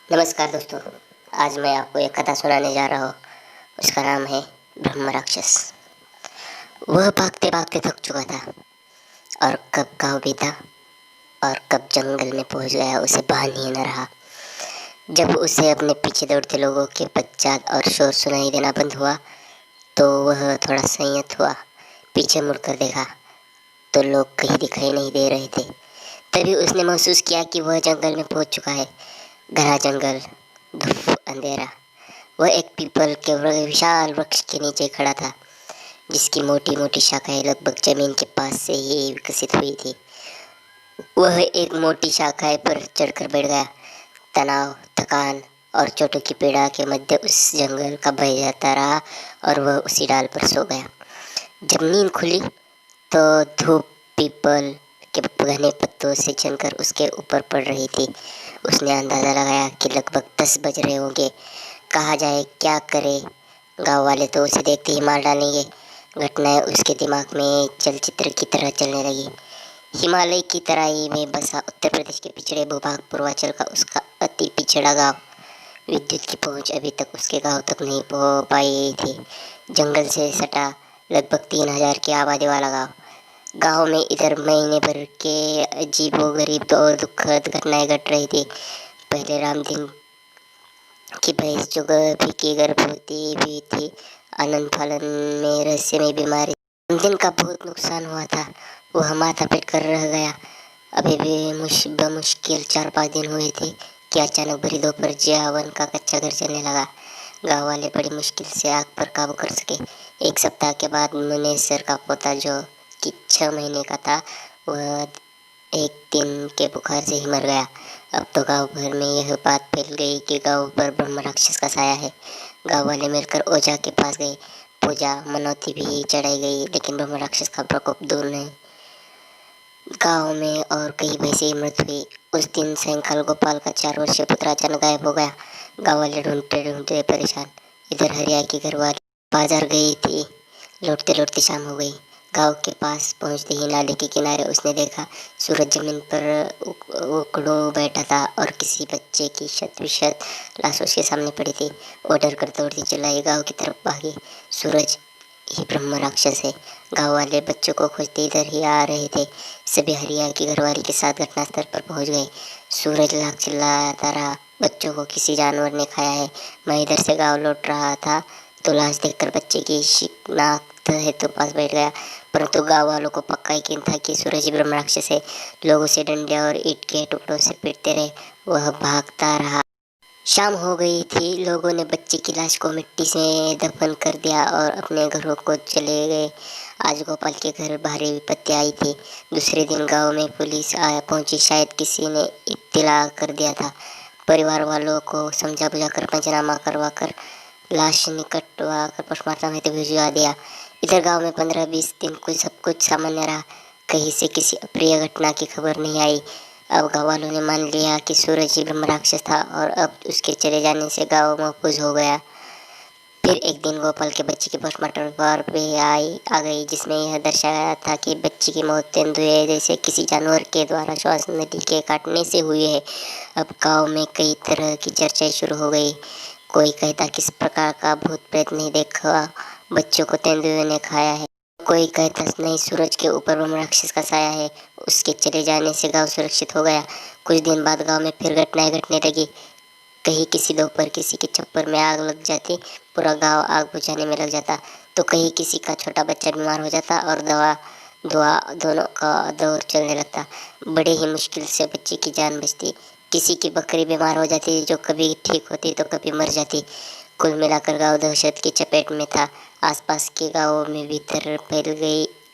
नमस्कार दोस्तों। आज मैं आपको एक कथा सुनाने जा रहा हूँ। उसका नाम है ब्रह्म राक्षस। वह भागते भागते थक चुका था और कब गाँव बीता और कब जंगल में पहुंच गया उसे भान ही न रहा। जब उसे अपने पीछे दौड़ते लोगों के पश्चात और शोर सुनाई देना बंद हुआ तो वह थोड़ा संयत हुआ। पीछे मुड़कर देखा तो लोग कहीं दिखाई नहीं दे रहे थे। तभी उसने महसूस किया कि वह जंगल में पहुंच चुका है। घना जंगल, धूप, अंधेरा। वह एक पीपल के विशाल वृक्ष के नीचे खड़ा था, जिसकी मोटी मोटी शाखाएं लगभग जमीन के पास से ही विकसित हुई थी। वह एक मोटी शाखाएं पर चढ़कर बैठ गया। तनाव, थकान और चोटों की पीड़ा के मध्य उस जंगल का भय जाता रहा और वह उसी डाल पर सो गया। जब नींद खुली तो धूप पीपल के घने पत्तों से छनकर उसके ऊपर पड़ रही थी। उसने अंदाजा लगाया कि लगभग 10 बज रहे होंगे। कहा जाए, क्या करे, गांव वाले तो उसे देखते ही मार डालेंगे। घटनाएं उसके दिमाग में चलचित्र की तरह चलने लगी। हिमालय की तराई में बसा उत्तर प्रदेश के पिछड़े भूभाग पूर्वांचल का उसका अति पिछड़ा गांव। विद्युत की पहुंच अभी तक उसके गांव तक नहीं पहुंच पाई थी। जंगल से सटा लगभग 3,000 की आबादी वाला गांव। गांव में इधर महीने भर के अजीबोगरीब और दुखद घटनाएं घट रही थी। पहले राम दिन की भैंस जो फीकी गर्भवती भी थी, आनंद फालन में रहस्यमय बीमारी। दिन का बहुत नुकसान हुआ था। वह माथा पीट कर रह गया। अभी भी बमुश्किल 4-5 दिन हुए थे कि अचानक भरी दोपहर जियावन का कच्चा घर चलने लगा। गांव वाले बड़ी मुश्किल से आग पर काबू कर सके। 1 सप्ताह के बाद मुनेसर का पोता, जो कि 6 महीने का था, वह एक दिन के बुखार से ही मर गया। अब तो गांव भर में यह बात फैल गई कि गांव पर ब्रह्म राक्षस का साया है। गांव वाले मिलकर ओझा के पास गए। पूजा मनौती भी चढ़ाई गई, लेकिन ब्रह्म राक्षस का प्रकोप दूर नहीं। गांव में और कई भैंसे ही मृत हुई। उस दिन सायंकाल गोपाल का 4 वर्षीय पुत्र अचानक गायब हो गया। गांव वाले ढूंढते ढूंढते परेशान। इधर हरिया की घरवाली बाजार गई थी। लौटते लौटते शाम हो गई। गांव के पास पहुंचते ही नाले के किनारे उसने देखा सूरज जमीन पर उकड़ो बैठा था और किसी बच्चे की शत विशत लाश उसके सामने पड़ी थी। वो डर कर दौड़ती चिल्लाई, गांव की तरफ भागी। सूरज ही ब्रह्म राक्षस है। गांव वाले बच्चों को खोजते इधर ही आ रहे थे। सभी हरिया की घरवाली के साथ घटनास्थल पर पहुंच गए। सूरज लाख चिल्लाता रहा, बच्चों को किसी जानवर ने खाया है। मैं इधर से गांव लौट रहा था तो लाश देखकर बच्चे की शिकनाख्त हेतु पास बैठ गया, परंतु गांव वालों को पक्का यकीन था कि सूरज ही ब्रह्म राक्षस है। लोग उसे डंडे और ईंट के टुकड़ों से पीटते रहे। वह भागता रहा। शाम हो गई थी। लोगों ने बच्चे की लाश को मिट्टी से दफन कर दिया और अपने घरों को चले गए। आज गोपाल के घर भारी विपत्ति आई थी। दूसरे दिन गांव में पुलिस आया पहुंची। शायद किसी ने इत्तला कर दिया था। परिवार वालों को समझा बुझाकर पंचनामा करवा कर लाश निकटवा कर पोस्टमार्टम हेतु भिजवा दिया। इधर गांव में 15-20 दिन कुछ सब कुछ सामान्य रहा। कहीं से किसी अप्रिय घटना की खबर नहीं आई। अब गाँव वालों ने मान लिया कि सूरज ही ब्रह्म राक्षस था और अब उसके चले जाने से गाँव महफूज हो गया। फिर एक दिन गोपाल के बच्चे की पोस्टमार्टम रिपोर्ट भी आ गई, जिसमें यह दर्शाया था कि बच्चे की मौत तेंदुए जैसे किसी जानवर के द्वारा श्वास नदी के काटने से हुई है। अब गांव में कई तरह की चर्चाएं शुरू हो गई। कोई कहता किस प्रकार का भूत प्रेत नहीं देखा, बच्चों को तेंदुए ने खाया है। कोई कहता नहीं, सूरज के ऊपर ब्रह्म राक्षस का साया है, उसके चले जाने से गांव सुरक्षित हो गया। कुछ दिन बाद गांव में फिर घटनाएं घटने लगी। कहीं किसी दोपहर किसी के छप्पर में आग लग जाती, पूरा गांव आग बुझाने में लग जाता। तो कहीं किसी का छोटा बच्चा बीमार हो जाता और दवा दुआ दोनों का दौर चलने लगता। बड़े ही मुश्किल से बच्चे की जान बचती। किसी की बकरी बीमार हो जाती, जो कभी ठीक होती तो कभी मर जाती। कुल मिलाकर गांव दहशत की चपेट में था। आसपास के गांवों में भी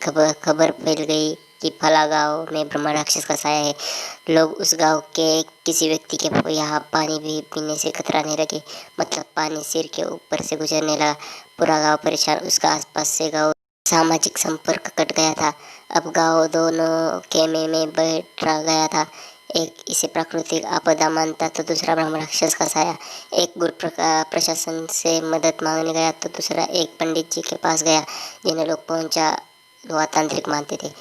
खबर खबर फैल गई कि फला गांव में ब्रह्म राक्षस का साया है। लोग उस गांव के किसी व्यक्ति के यहाँ पानी भी पीने से कतराने लगे। मतलब पानी सिर के ऊपर से गुजरने लगा। पूरा गांव परेशान। उसका आसपास से गांव सामाजिक संपर्क कट गया था। अब गांव दोनों खेमे में बैठ गया था। एक इसे प्राकृतिक आपदा मानता तो दूसरा ब्रह्म राक्षस का साया। एक गुरु प्रशासन से मदद मांगने गया तो दूसरा एक पंडित जी के पास गया, जिन्हें लोग पहुंचा हुआ तांत्रिक मानते थे।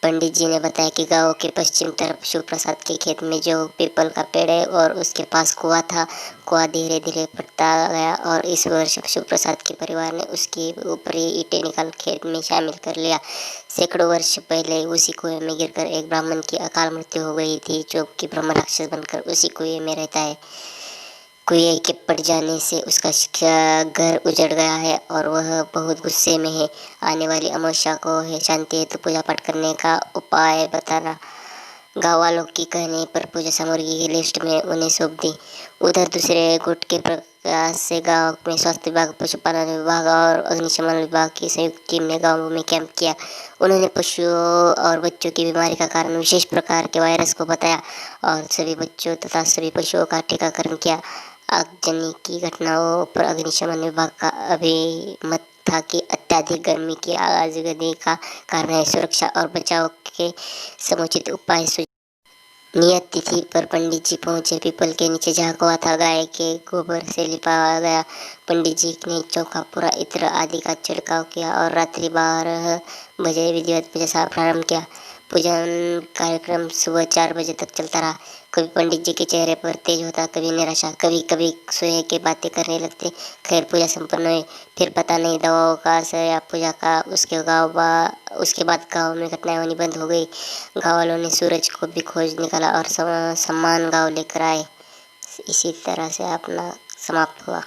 पंडित जी ने बताया कि गांव के पश्चिम तरफ शिव प्रसाद के खेत में जो पीपल का पेड़ है और उसके पास कुआं था। कुआं धीरे धीरे फटता गया और इस वर्ष शिव प्रसाद के परिवार ने उसकी ऊपरी ईंटें निकाल खेत में शामिल कर लिया। सैकड़ों वर्ष पहले उसी कुएं में गिरकर एक ब्राह्मण की अकाल मृत्यु हो गई थी, जो कि ब्रह्म राक्षस बनकर उसी कुएं में रहता है। कुएं के पड़ जाने से उसका घर उजड़ गया है और वह बहुत गुस्से में है। आने वाली अमावस्या को है शांति हेतु पूजा पाठ करने का उपाय बताना। गाँव वालों की कहने पर पूजा सामग्री की लिस्ट में उन्हें सौंप दी। उधर दूसरे गुट के प्रयास से गांव में स्वास्थ्य विभाग, पशुपालन विभाग और अग्निशमन विभाग की संयुक्त टीम ने गांवों में कैंप किया। उन्होंने पशुओं और बच्चों की बीमारी का कारण विशेष प्रकार के वायरस को बताया और सभी बच्चों तथा सभी पशुओं का टीकाकरण किया। आगजनी की घटनाओं पर अग्निशमन विभाग का अभिमत था कि अत्यधिक गर्मी की आगजनी का कारण है। सुरक्षा और बचाव के समुचित उपाय नियत तिथि पर पंडित जी पहुंचे। पीपल के नीचे जहाँ कुआं था, गाय के गोबर से लिपा गया। पंडित जी ने चौका पूरा इत्र आदि का छिड़काव किया और रात्रि 12 बजे विधिवत पूजा प्रारंभ किया। पूजन कार्यक्रम सुबह 4 बजे तक चलता रहा। कभी पंडित जी के चेहरे पर तेज होता, कभी निराशा, कभी कभी सोए के बातें करने लगते। खैर पूजा संपन्न हुई। फिर पता नहीं दवाओं का असर या पूजा का उसके बाद गांव में घटनाएं होनी बंद हो गई। गांव वालों ने सूरज को भी खोज निकाला और सम्मान गांव लेकर आए। इसी तरह से अपना समाप्त हुआ।